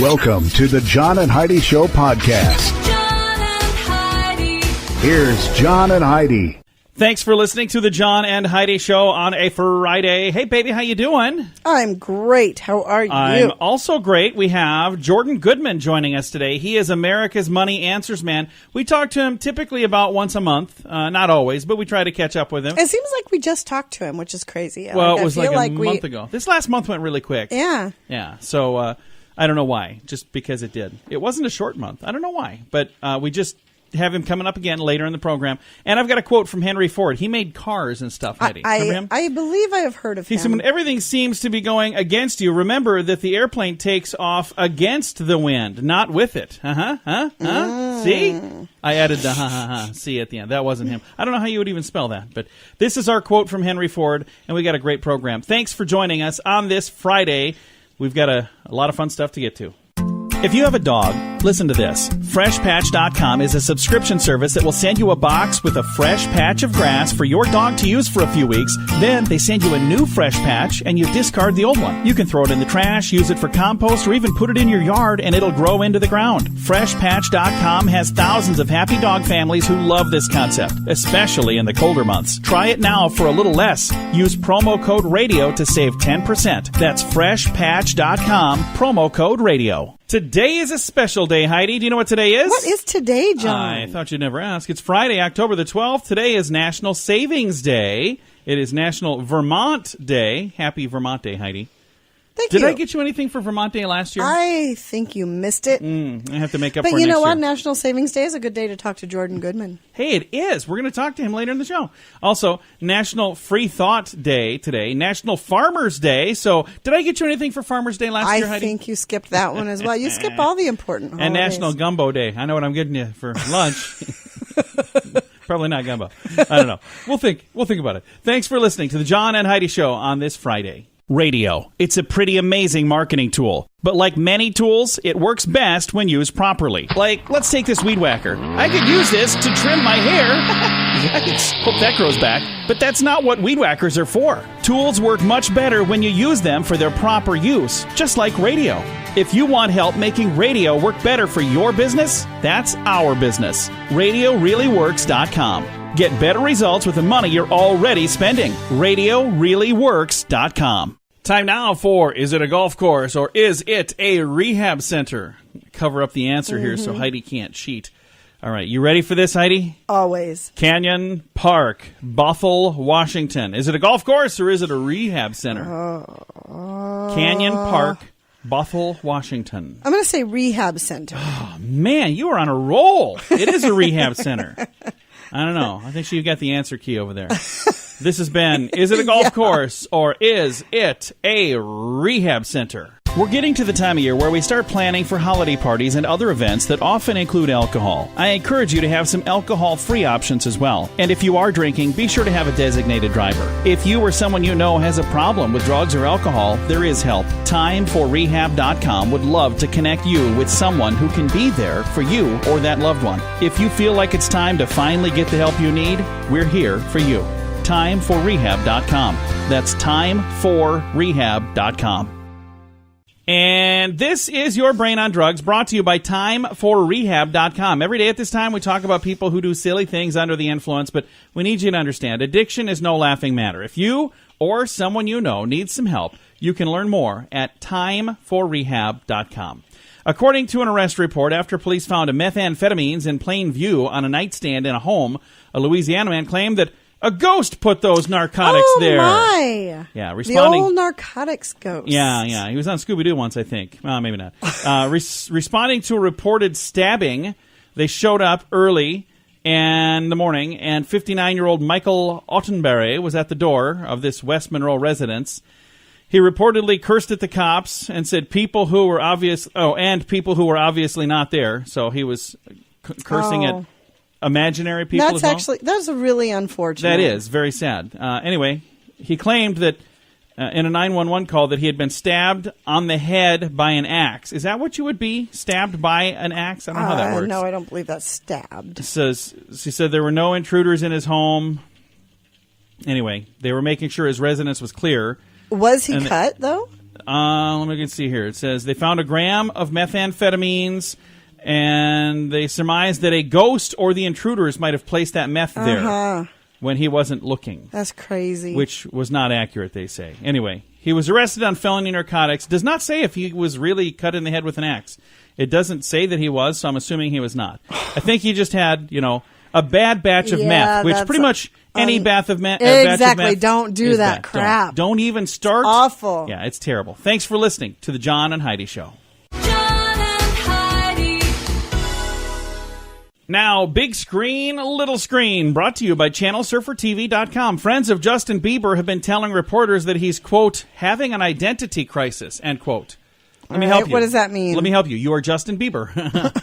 Welcome to the John and Heidi Show podcast. John and Heidi. Here's John and Heidi. Thanks for listening to the John and Heidi Show on a Friday. Hey, baby, how you doing? I'm great. How are you? I'm also great. We have Jordan Goodman joining us today. He is America's Money Answers Man. We talk to him typically about once a month. Not always, but we try to catch up with him. It seems like we just talked to him, which is crazy. Well, it was like a month ago. This last month went really quick. Yeah. Yeah. So I don't know why, just because it did. It wasn't a short month. I don't know why, but we just have him coming up again later in the program. And I've got a quote from Henry Ford. He made cars and stuff, Heidi. Remember him? I believe I have heard of him. He said, when everything seems to be going against you, remember that the airplane takes off against the wind, not with it. See? I added the see at the end. That wasn't him. I don't know how you would even spell that. But this is our quote from Henry Ford, and we got a great program. Thanks for joining us on this Friday. We've got a lot of fun stuff to get to. If you have a dog, listen to this. FreshPatch.com is a subscription service that will send you a box with a fresh patch of grass for your dog to use for a few weeks. Then they send you a new fresh patch and you discard the old one. You can throw it in the trash, use it for compost, or even put it in your yard and it'll grow into the ground. FreshPatch.com has thousands of happy dog families who love this concept, especially in the colder months. Try it now for a little less. Use promo code RADIO to save 10%. That's FreshPatch.com, promo code RADIO. Today is a special day, Heidi. Do you know what today is? What is today, John? I thought you'd never ask. It's Friday, October the 12th. Today is National Savings Day. It is National Vermont Day. Happy Vermont Day, Heidi. Thank you. Did I get you anything for Vermont Day last year? I think you missed it. I have to make up but for it you know next what? year. National Savings Day is a good day to talk to Jordan Goodman. Hey, it is. We're going to talk to him later in the show. Also, National Free Thought Day today. National Farmers Day. So, did I get you anything for Farmers Day last year, I Heidi? think you skipped that one as well. You skip all the important holidays. And National Gumbo Day. I know what I'm getting you for lunch. Probably not gumbo. I don't know. We'll think about it. Thanks for listening to the John and Heidi Show on this Friday. Radio. It's a pretty amazing marketing tool. But like many tools, it works best when used properly. Like, let's take this weed whacker. I could use this to trim my hair. Yikes. Hope that grows back. But that's not what weed whackers are for. Tools work much better when you use them for their proper use, just like radio. If you want help making radio work better for your business, that's our business. RadioReallyWorks.com. Get better results with the money you're already spending. RadioReallyWorks.com. Time now for Is It a Golf Course or Is It a Rehab Center? Cover up the answer here so Heidi can't cheat. All right, you ready for this, Heidi? Always. Canyon Park, Bothell, Washington. Is it a golf course or is it a rehab center? Canyon Park, Bothell, Washington. I'm going to say rehab center. Oh, man, you are on a roll. It is a rehab center. I don't know. I think you've got the answer key over there. This has been, is it a golf course or is it a rehab center? We're getting to the time of year where we start planning for holiday parties and other events that often include alcohol. I encourage you to have some alcohol-free options as well. And if you are drinking, be sure to have a designated driver. If you or someone you know has a problem with drugs or alcohol, there is help. TimeForRehab.com would love to connect you with someone who can be there for you or that loved one. If you feel like it's time to finally get the help you need, we're here for you. TimeForRehab.com. That's TimeForRehab.com. And this is Your Brain on Drugs, brought to you by TimeForRehab.com. Every day at this time, we talk about people who do silly things under the influence, but we need you to understand, addiction is no laughing matter. If you or someone you know needs some help, you can learn more at TimeForRehab.com. According to an arrest report, after police found methamphetamines in plain view on a nightstand in a home, a Louisiana man claimed that a ghost put those narcotics there. Oh, my. Yeah, responding. The old narcotics ghost. Yeah. He was on Scooby-Doo once, I think. Well, maybe not. Responding to a reported stabbing, they showed up early in the morning, and 59-year-old Michael Ottenberry was at the door of this West Monroe residence. He reportedly cursed at the cops and said people who were obviously not there. So he was cursing at imaginary people. That's really unfortunate. That is very sad. Anyway, he claimed that in a 911 call that he had been stabbed on the head by an axe. Is that what you would be? Stabbed by an axe? I don't know how that works. No, I don't believe that's stabbed. She said there were no intruders in his home. Anyway, they were making sure his residence was clear. Was he cut, though? Let me see here. It says they found a gram of methamphetamines, and they surmised that a ghost or the intruders might have placed that meth there when he wasn't looking. That's crazy. Which was not accurate, they say. Anyway, he was arrested on felony narcotics. Does not say if he was really cut in the head with an axe. It doesn't say that he was, so I'm assuming he was not. I think he just had, a bad batch of meth, which pretty much any batch of meth. Exactly. Don't do that bad. crap. Don't even start. Awful. Yeah, it's terrible. Thanks for listening to the John and Heidi Show. John and Heidi. Now, big screen, little screen, brought to you by ChannelSurferTV.com. Friends of Justin Bieber have been telling reporters that he's, quote, having an identity crisis, end quote. Let me help you. What does that mean? Let me help you. You are Justin Bieber.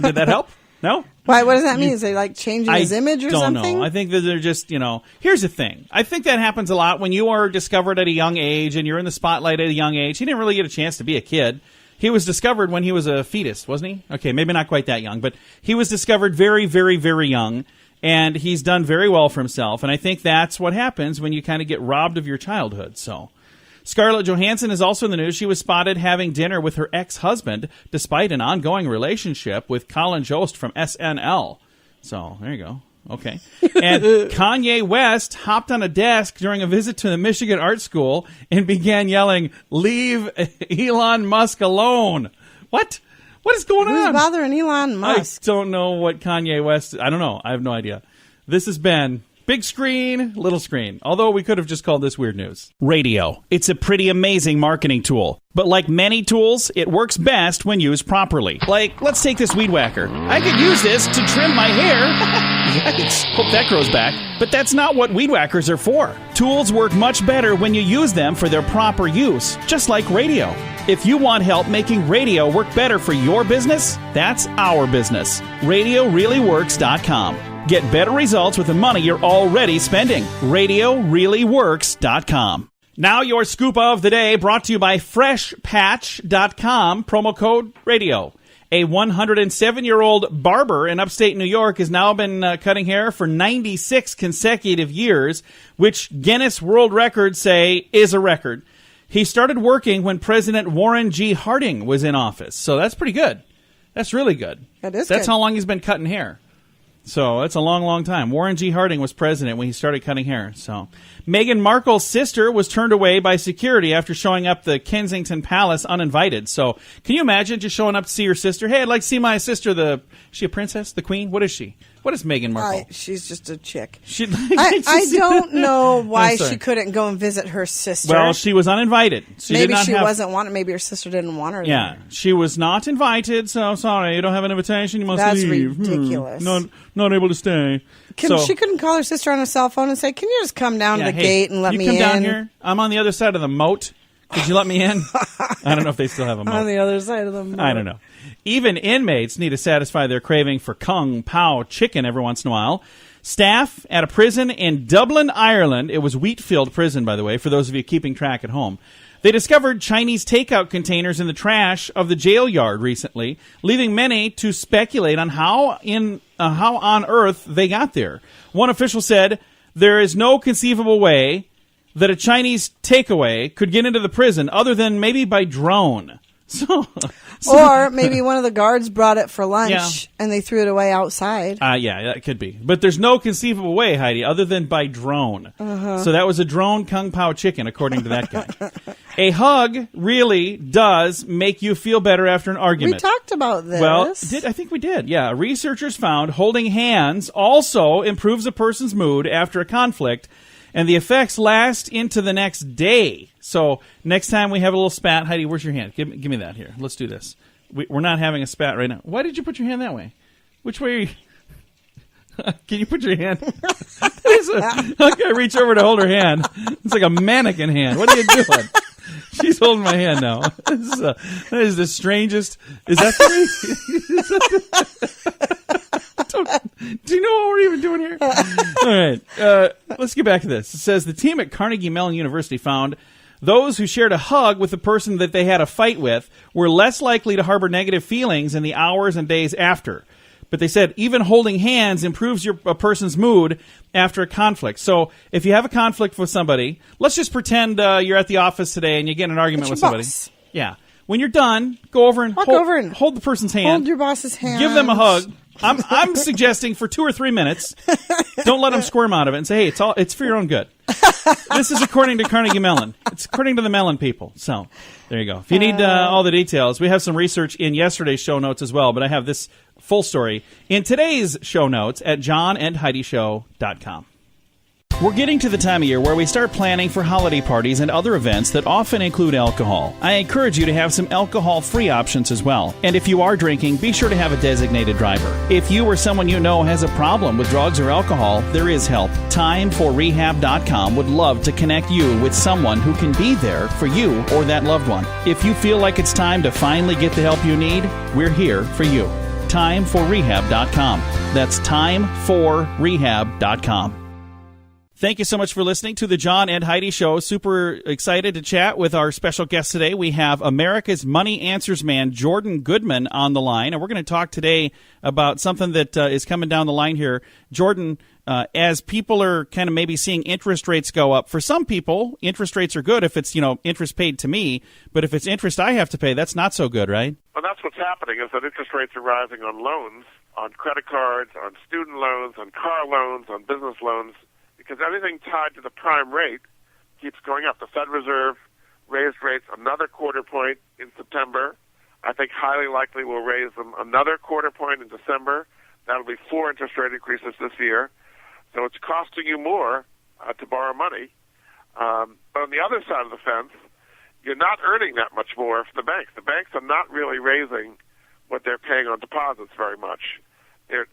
Did that help? No? Why? What does that mean? Is he like changing his image or something? I don't know. I think that they're just, here's the thing. I think that happens a lot when you are discovered at a young age and you're in the spotlight at a young age. He didn't really get a chance to be a kid. He was discovered when he was a fetus, wasn't he? Okay, maybe not quite that young, but he was discovered very, very, very young, and he's done very well for himself. And I think that's what happens when you kind of get robbed of your childhood, so... Scarlett Johansson is also in the news. She was spotted having dinner with her ex-husband despite an ongoing relationship with Colin Jost from SNL. So, there you go. Okay. And Kanye West hopped on a desk during a visit to the Michigan Art School and began yelling, "Leave Elon Musk alone." What? What is going on? Who's bothering Elon Musk? I don't know what Kanye West... I don't know. I have no idea. This has been... Big screen, little screen. Although we could have just called this weird news. Radio. It's a pretty amazing marketing tool. But like many tools, it works best when used properly. Like, let's take this weed whacker. I could use this to trim my hair. Yikes. Hope that grows back. But that's not what weed whackers are for. Tools work much better when you use them for their proper use, just like radio. If you want help making radio work better for your business, that's our business. RadioReallyWorks.com. Get better results with the money you're already spending. RadioReallyWorks.com. Now your scoop of the day brought to you by FreshPatch.com, promo code radio. A 107-year-old barber in upstate New York has now been cutting hair for 96 consecutive years, which Guinness World Records say is a record. He started working when President Warren G. Harding was in office, so that's pretty good. That's really good. That's good. How long he's been cutting hair. So that's a long, long time. Warren G. Harding was president when he started cutting hair. So Meghan Markle's sister was turned away by security after showing up the Kensington Palace uninvited. So can you imagine just showing up to see your sister? Hey, I'd like to see my sister. Is she a princess? The queen? What is she? What is Meghan Markle? She's just a chick. I don't know why she couldn't go and visit her sister. Well, she was uninvited. Maybe she wasn't wanted. Maybe her sister didn't want her. Yeah, she was not invited. So sorry, you don't have an invitation. You must leave. That's ridiculous. Not able to stay. She couldn't call her sister on a cell phone and say, "Can you just come down to the gate and let me in? Can you come down here? I'm on the other side of the moat. Could you let me in?" I don't know if they still have a moat. On the other side of the moat. I don't know. Even inmates need to satisfy their craving for Kung Pao chicken every once in a while. Staff at a prison in Dublin, Ireland, it was Wheatfield Prison, by the way, for those of you keeping track at home, they discovered Chinese takeout containers in the trash of the jail yard recently, leaving many to speculate on how on earth they got there. One official said, "There is no conceivable way that a Chinese takeaway could get into the prison other than maybe by drone." Or maybe one of the guards brought it for lunch and they threw it away outside. Yeah, that could be. But there's no conceivable way, Heidi, other than by drone. So that was a drone Kung Pao chicken, according to that guy. A hug really does make you feel better after an argument. We talked about this. Well, I think we did. Yeah, researchers found holding hands also improves a person's mood after a conflict, and the effects last into the next day. So next time we have a little spat, Heidi, where's your hand? Give me that here. Let's do this. We're not having a spat right now. Why did you put your hand that way? Which way are you? Can you put your hand? I reach over to hold her hand. It's like a mannequin hand. What are you doing? She's holding my hand now. That is the strangest. Is that do you know what we're even doing here? All right. Let's get back to this. It says the team at Carnegie Mellon University found those who shared a hug with the person that they had a fight with were less likely to harbor negative feelings in the hours and days after. But they said even holding hands improves a person's mood after a conflict. So if you have a conflict with somebody, let's just pretend you're at the office today and you get in an argument with somebody. Boss. Yeah. When you're done, go over and hold the person's hand. Hold your boss's hand. Give them a hug. I'm suggesting for 2 or 3 minutes. Don't let them squirm out of it and say, "Hey, it's for your own good." This is according to Carnegie Mellon. It's according to the Mellon people. So there you go. If you need all the details, we have some research in yesterday's show notes as well. But I have this full story in today's show notes at johnandheidishow.com. We're getting to the time of year where we start planning for holiday parties and other events that often include alcohol. I encourage you to have some alcohol-free options as well. And if you are drinking, be sure to have a designated driver. If you or someone you know has a problem with drugs or alcohol, there is help. TimeForRehab.com would love to connect you with someone who can be there for you or that loved one. If you feel like it's time to finally get the help you need, we're here for you. TimeForRehab.com. That's TimeForRehab.com. Thank you so much for listening to the John and Heidi Show. Super excited to chat with our special guest today. We have America's Money Answers man, Jordan Goodman, on the line. And we're going to talk today about something that is coming down the line here. Jordan, as people are kind of maybe seeing interest rates go up, for some people, interest rates are good if it's, interest paid to me. But if it's interest I have to pay, that's not so good, right? Well, that's what's happening is that interest rates are rising on loans, on credit cards, on student loans, on car loans, on business loans. Because everything tied to the prime rate keeps going up. The Fed Reserve raised rates another quarter point in September. I think highly likely we'll raise them another quarter point in December. That'll be 4 interest rate increases this year. So it's costing you more to borrow money. But on the other side of the fence, you're not earning that much more from the banks. The banks are not really raising what they're paying on deposits very much.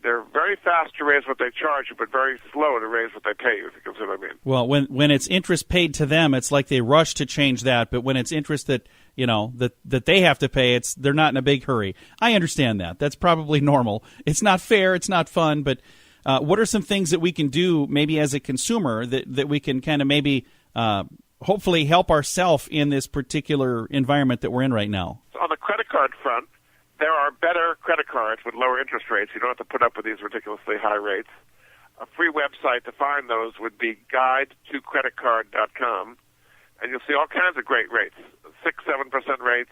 They're very fast to raise what they charge you, but very slow to raise what they pay you, if you can see what I mean. Well, when it's interest paid to them, it's like they rush to change that. But when it's interest that that they have to pay, they're not in a big hurry. I understand that. That's probably normal. It's not fair. It's not fun. But what are some things that we can do, maybe as a consumer, that we can kind of maybe hopefully help ourselves in this particular environment that we're in right now? So on the credit card front, there are better credit cards with lower interest rates. You don't have to put up with these ridiculously high rates. A free website to find those would be guide2creditcard.com, and you'll see all kinds of great rates, 6-7% rates,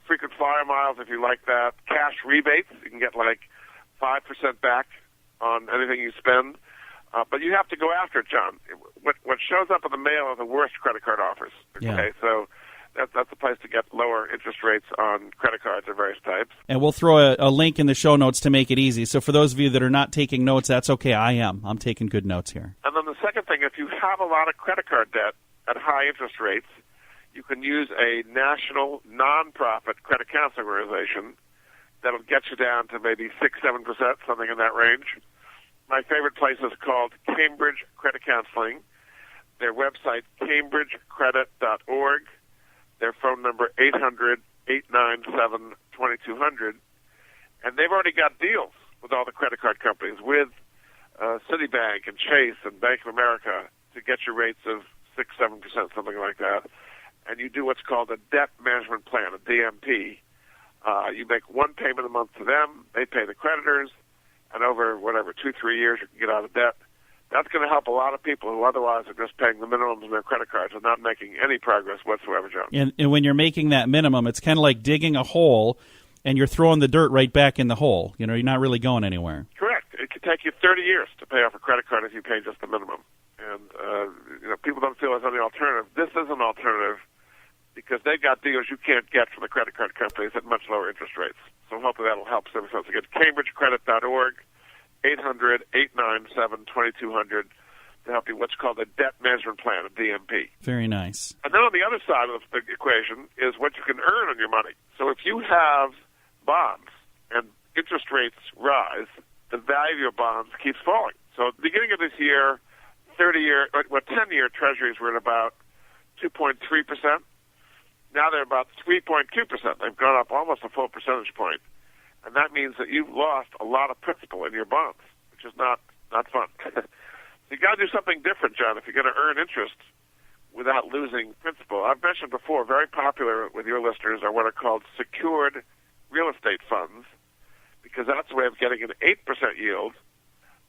frequent flyer miles if you like that, cash rebates. You can get like 5% back on anything you spend. But you have to go after it, John. What shows up in the mail are the worst credit card offers. Okay, yeah. So that's the place to get lower interest rates on credit cards of various types. And we'll throw a link in the show notes to make it easy. So for those of you that are not taking notes, that's okay. I'm taking good notes here. And then the second thing, if you have a lot of credit card debt at high interest rates, you can use a national nonprofit credit counseling organization that'll get you down to maybe 6-7%, something in that range. My favorite place is called Cambridge Credit Counseling. Their website, cambridgecredit.org. Their phone number, 800-897-2200. And they've already got deals with all the credit card companies, with Citibank and Chase and Bank of America, to get your rates of 6-7%, something like that. And you do what's called a debt management plan, a DMP. You make one payment a month to them, they pay the creditors, and over, 2-3 years you can get out of debt. That's going to help a lot of people who otherwise are just paying the minimums on their credit cards and not making any progress whatsoever, John. And when you're making that minimum, it's kind of like digging a hole, and you're throwing the dirt right back in the hole. You're not really going anywhere. Correct. It could take you 30 years to pay off a credit card if you pay just the minimum. And people don't feel there's any alternative. This is an alternative because they've got deals you can't get from the credit card companies at much lower interest rates. So hopefully that'll help. So again, CambridgeCredit.org. 800-897-2200 to help you what's called a debt management plan, a DMP. Very nice. And then on the other side of the equation is what you can earn on your money. So if you have bonds and interest rates rise, the value of your bonds keeps falling. So at the beginning of this year, 10-year treasuries were at about 2.3%. Now they're about 3.2%. They've gone up almost a full percentage point. And that means that you've lost a lot of principal in your bonds, which is not fun. You got to do something different, John, if you're going to earn interest without losing principal. I've mentioned before, very popular with your listeners are what are called secured real estate funds, because that's a way of getting an 8% yield,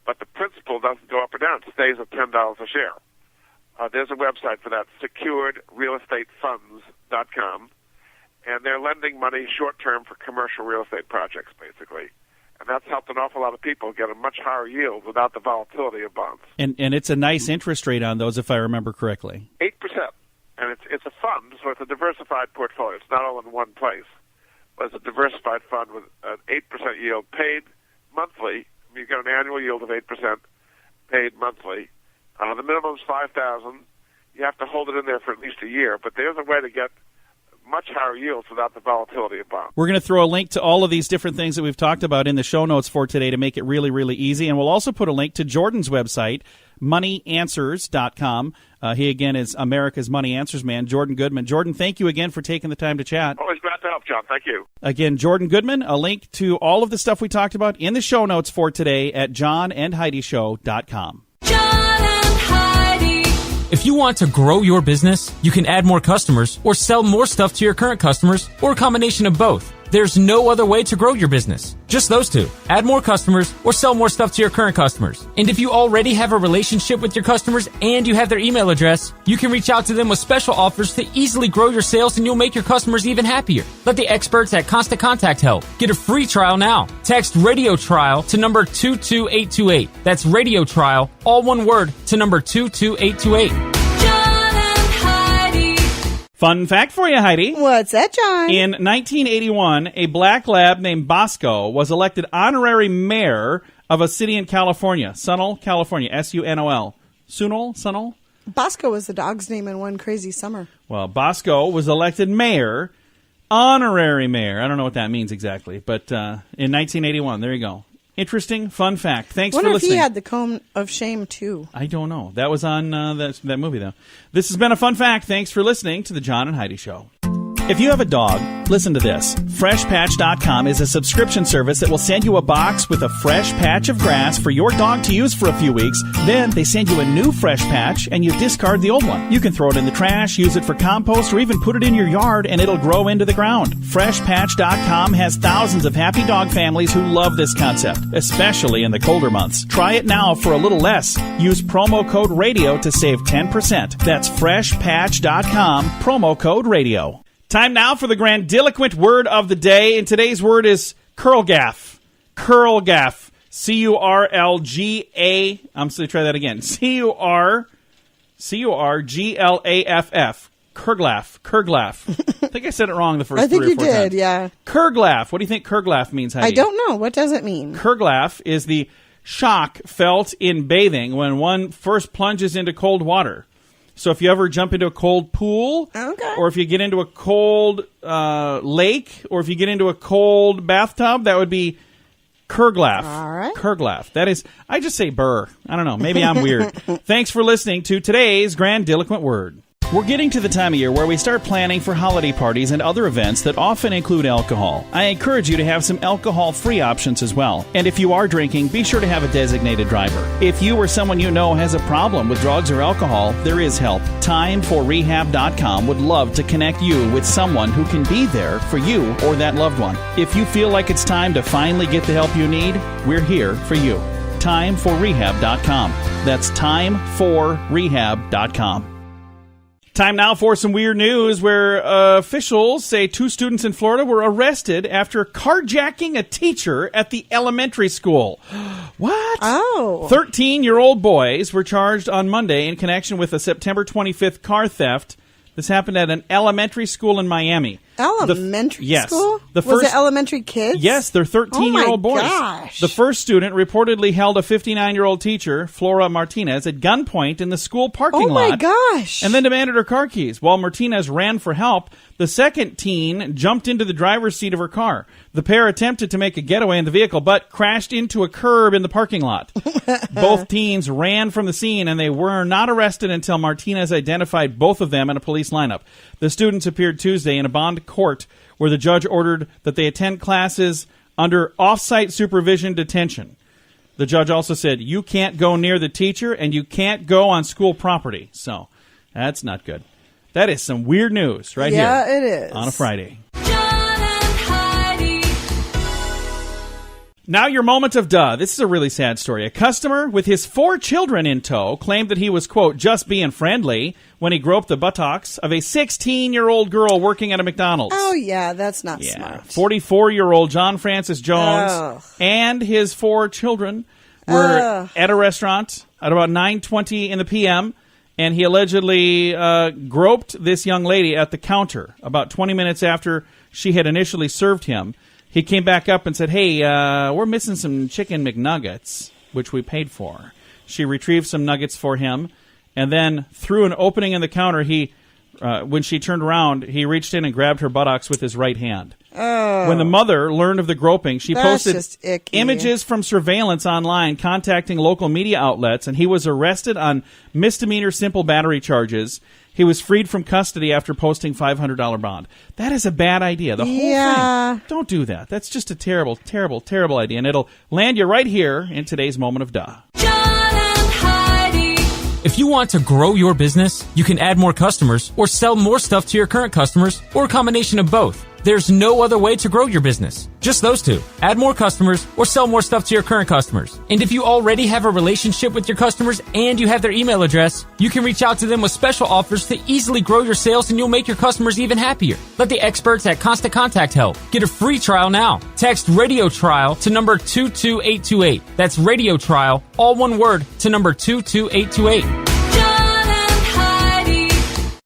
but the principal doesn't go up or down. It stays at $10 a share. There's a website for that, securedrealestatefunds.com. HeidiShow.com, and they're lending money short-term for commercial real estate projects, basically. And that's helped an awful lot of people get a much higher yield without the volatility of bonds. And it's a nice interest rate on those, if I remember correctly. 8%. And it's a fund, so it's a diversified portfolio. It's not all in one place. But it's a diversified fund with an 8% yield paid monthly. You get an annual yield of 8% paid monthly. The minimum is $5,000. You have to hold it in there for at least a year. But there's a way to get much higher yields without the volatility of bonds. We're going to throw a link to all of these different things that we've talked about in the show notes for today to make it really, really easy. And we'll also put a link to Jordan's website, moneyanswers.com. He, again, is America's Money Answers man, Jordan Goodman. Jordan, thank you again for taking the time to chat. Always glad to help, John. Thank you. Again, Jordan Goodman, a link to all of the stuff we talked about in the show notes for today at johnandheidishow.com. John and Heidi. If you want to grow your business, you can add more customers or sell more stuff to your current customers or a combination of both. There's no other way to grow your business. Just those two. Add more customers or sell more stuff to your current customers. And if you already have a relationship with your customers and you have their email address, you can reach out to them with special offers to easily grow your sales, and you'll make your customers even happier. Let the experts at Constant Contact help. Get a free trial now. Text Radio Trial to number 22828. That's Radio Trial, all one word, to number 22828. Fun fact for you, Heidi. What's that, John? In 1981, a black lab named Bosco was elected honorary mayor of a city in California. Sunol, California. S-U-N-O-L. Sunol? Bosco was the dog's name in One Crazy Summer. Well, Bosco was elected mayor, honorary mayor. I don't know what that means exactly, but in 1981. There you go. Interesting, fun fact. Thanks for listening. I wonder if he had the cone of shame, too. I don't know. That was on that movie, though. This has been a fun fact. Thanks for listening to The John and Heidi Show. If you have a dog, listen to this. FreshPatch.com is a subscription service that will send you a box with a fresh patch of grass for your dog to use for a few weeks. Then they send you a new fresh patch and you discard the old one. You can throw it in the trash, use it for compost, or even put it in your yard and it'll grow into the ground. FreshPatch.com has thousands of happy dog families who love this concept, especially in the colder months. Try it now for a little less. Use promo code RADIO to save 10%. That's FreshPatch.com, promo code RADIO. Time now for the grandiloquent word of the day, and today's word is curlgaff. Curlgaff. C-U-R-L-G-A. I'm going to try that again. C-U-R-G-L-A-F-F. Kurglaff. I think I said it wrong the first 3 or 4 times. I think you did, yeah. Kurglaff. What do you think kurglaff means, Heidi? I don't know. What does it mean? Kurglaff is the shock felt in bathing when one first plunges into cold water. So if you ever jump into a cold pool, okay, or if you get into a cold lake, or if you get into a cold bathtub, that would be kurglaff. All right. Kurglaff. That is, I just say burr. I don't know. Maybe I'm weird. Thanks for listening to today's grandiloquent word. We're getting to the time of year where we start planning for holiday parties and other events that often include alcohol. I encourage you to have some alcohol-free options as well. And if you are drinking, be sure to have a designated driver. If you or someone you know has a problem with drugs or alcohol, there is help. TimeForRehab.com would love to connect you with someone who can be there for you or that loved one. If you feel like it's time to finally get the help you need, we're here for you. TimeForRehab.com. That's TimeForRehab.com. Time now for some weird news where officials say 2 students in Florida were arrested after carjacking a teacher at the elementary school. What? Oh. 13-year-old boys were charged on Monday in connection with a September 25th car theft. This happened at an elementary school in Miami. Elementary yes. school? Was it elementary kids? Yes, they're 13-year-old boys. Gosh. The first student reportedly held a 59-year-old teacher, Flora Martinez, at gunpoint in the school parking lot. Oh, my gosh. And then demanded her car keys. While Martinez ran for help, the second teen jumped into the driver's seat of her car. The pair attempted to make a getaway in the vehicle, but crashed into a curb in the parking lot. Both teens ran from the scene, and they were not arrested until Martinez identified both of them in a police lineup. The students appeared Tuesday in a bond court where the judge ordered that they attend classes under off-site supervision detention. The judge also said, you can't go near the teacher and you can't go on school property. So that's not good. That is some weird news right here. Yeah, it is. On a Friday. John and Heidi. Now your moment of duh. This is a really sad story. A customer with his 4 children in tow claimed that he was, quote, just being friendly when he groped the buttocks of a 16-year-old girl working at a McDonald's. Oh, yeah, that's not smart. 44-year-old John Francis Jones and his 4 children were at a restaurant at about 9:20 in the p.m., and he allegedly groped this young lady at the counter about 20 minutes after she had initially served him. He came back up and said, hey, we're missing some chicken McNuggets, which we paid for. She retrieved some nuggets for him, and then through an opening in the counter, when she turned around, he reached in and grabbed her buttocks with his right hand. When the mother learned of the groping, she posted images from surveillance online contacting local media outlets, and he was arrested on misdemeanor simple battery charges. He was freed from custody after posting $500 bond. That is a bad idea. The whole thing. Don't do that. That's just a terrible, terrible, terrible idea, and it'll land you right here in today's moment of duh. John and Heidi. If you want to grow your business, you can add more customers or sell more stuff to your current customers or a combination of both. There's no other way to grow your business. Just those two. Add more customers or sell more stuff to your current customers. And if you already have a relationship with your customers and you have their email address, you can reach out to them with special offers to easily grow your sales, and you'll make your customers even happier. Let the experts at Constant Contact help. Get a free trial now. Text Radio Trial to number 22828. That's Radio Trial, all one word, to number 22828.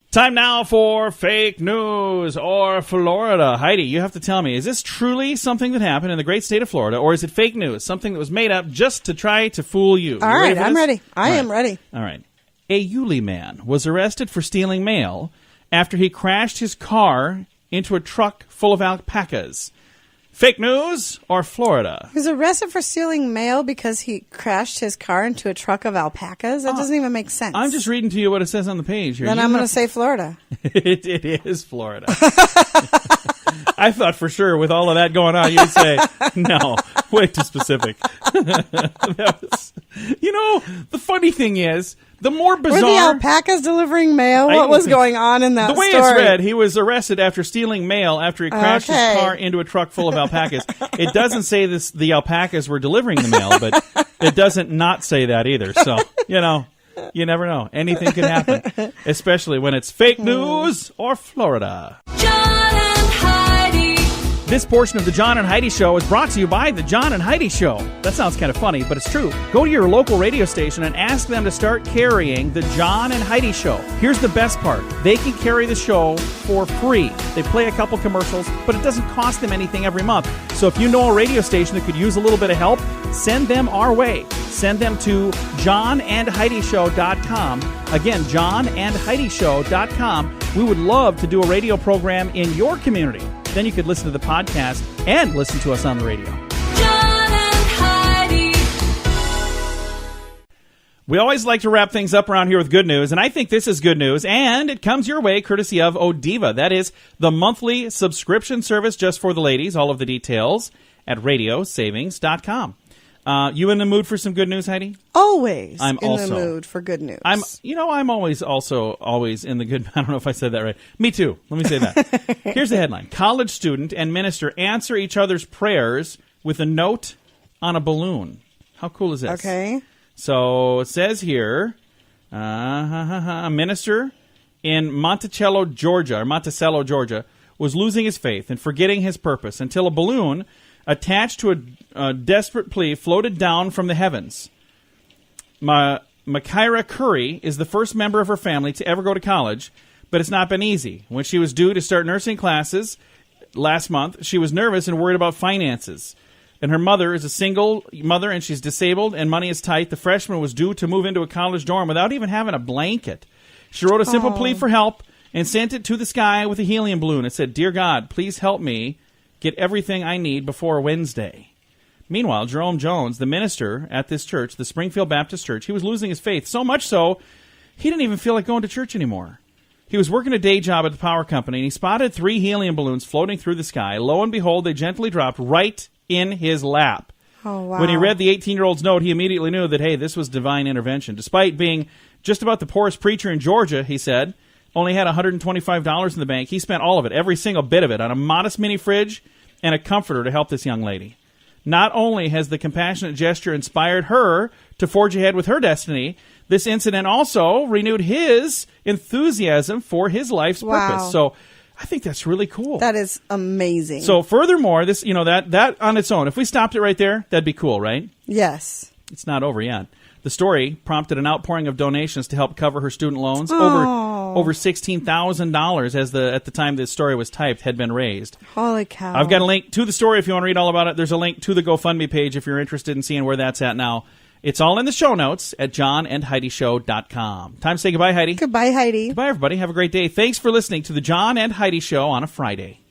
Time now for fake news or Florida. Heidi, you have to tell me, is this truly something that happened in the great state of Florida, or is it fake news, something that was made up just to try to fool you? All right, I'm ready. I am ready. All right. A Yulee man was arrested for stealing mail after he crashed his car into a truck full of alpacas. Fake news or Florida? He was arrested for stealing mail because he crashed his car into a truck of alpacas? That doesn't even make sense. I'm just reading to you what it says on the page here. Then I'm going to say Florida. It is Florida. I thought for sure with all of that going on, you'd say, no, way too specific. The funny thing is, the more bizarre... Were the alpacas delivering mail? What was going on in that story? The way it's read, he was arrested after stealing mail after he crashed his car into a truck full of alpacas. It doesn't say the alpacas were delivering the mail, but it doesn't not say that either. So, you never know. Anything can happen, especially when it's fake news or Florida. This portion of the John and Heidi Show is brought to you by the John and Heidi Show. That sounds kind of funny, but it's true. Go to your local radio station and ask them to start carrying the John and Heidi Show. Here's the best part. They can carry the show for free. They play a couple commercials, but it doesn't cost them anything every month. So if you know a radio station that could use a little bit of help, send them our way. Send them to johnandheidishow.com. Again, johnandheidishow.com. We would love to do a radio program in your community. Then you could listen to the podcast and listen to us on the radio. John and Heidi. We always like to wrap things up around here with good news, and I think this is good news, and it comes your way courtesy of Odiva. That is the monthly subscription service just for the ladies. All of the details at radiosavings.com. You in the mood for some good news, Heidi? Always I'm in also the mood for good news. I'm always in the good. I don't know if I said that right. Me too. Let me say that. Here's the headline: College student and minister answer each other's prayers with a note on a balloon. How cool is this? Okay. So it says here, a minister in Monticello, Georgia, was losing his faith and forgetting his purpose until a balloon attached to a desperate plea floated down from the heavens. Makira Curry is the first member of her family to ever go to college, but it's not been easy. When she was due to start nursing classes last month, she was nervous and worried about finances. And her mother is a single mother, and she's disabled, and money is tight. The freshman was due to move into a college dorm without even having a blanket. She wrote a simple plea for help and sent it to the sky with a helium balloon. It said, "Dear God, please help me get everything I need before Wednesday." Meanwhile, Jerome Jones, the minister at this church, the Springfield Baptist Church, he was losing his faith, so much so he didn't even feel like going to church anymore. He was working a day job at the power company, and he spotted 3 helium balloons floating through the sky. Lo and behold, they gently dropped right in his lap. Oh, wow. When he read the 18-year-old's note, he immediately knew that, hey, this was divine intervention. Despite being just about the poorest preacher in Georgia, he said, only had $125 in the bank, he spent all of it, every single bit of it, on a modest mini fridge and a comforter to help this young lady. Not only has the compassionate gesture inspired her to forge ahead with her destiny, this incident also renewed his enthusiasm for his life's purpose. So I think that's really cool. That is amazing. So furthermore, this, that on its own, if we stopped it right there, that'd be cool, right? Yes. It's not over yet. The story prompted an outpouring of donations to help cover her student loans. Over $16,000 at the time this story was typed had been raised. Holy cow. I've got a link to the story if you want to read all about it. There's a link to the GoFundMe page if you're interested in seeing where that's at now. It's all in the show notes at johnandheidishow.com. Time to say goodbye, Heidi. Goodbye, Heidi. Goodbye, everybody. Have a great day. Thanks for listening to the John and Heidi Show on a Friday.